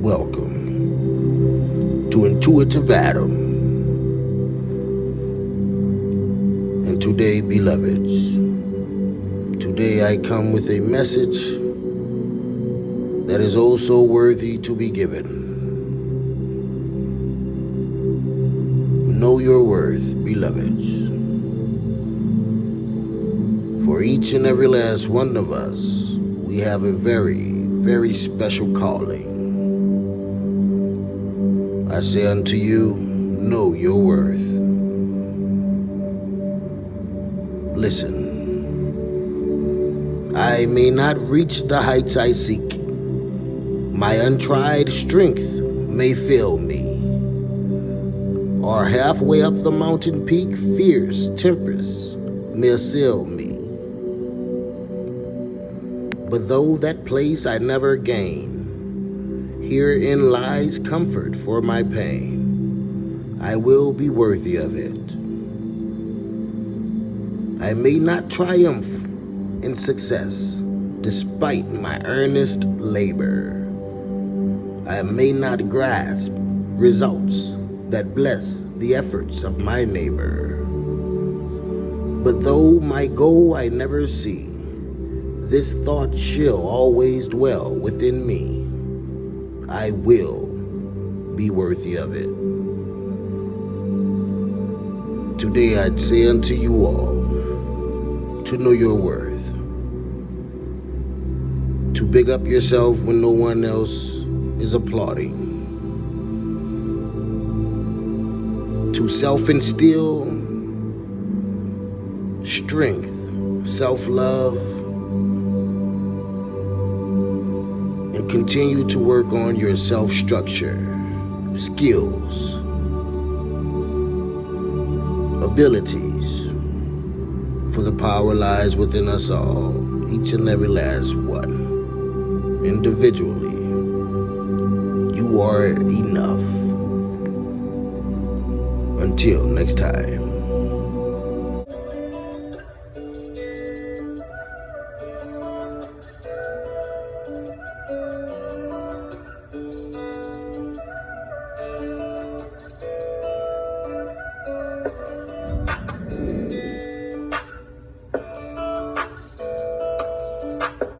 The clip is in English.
Welcome to Intuitive Adam. And today, beloveds, today I come with a message that is also worthy to be given. Know your worth, beloveds. For each and every last one of us, we have a very, very special calling. I say unto you, know your worth. Listen, I may not reach the heights I seek. My untried strength may fail me. Or halfway up the mountain peak, fierce tempest may assail me. But though that place I never gain, herein lies comfort for my pain. I will be worthy of it. I may not triumph in success despite my earnest labor. I may not grasp results that bless the efforts of my neighbor. But though my goal I never see, this thought shall always dwell within me. I will be worthy of it. Today I'd say unto you all to know your worth, to big up yourself when no one else is applauding, to self-instill strength, self-love, and continue to work on your self-structure, skills, abilities, for the power lies within us all, each and every last one. Individually, you are enough. Until next time.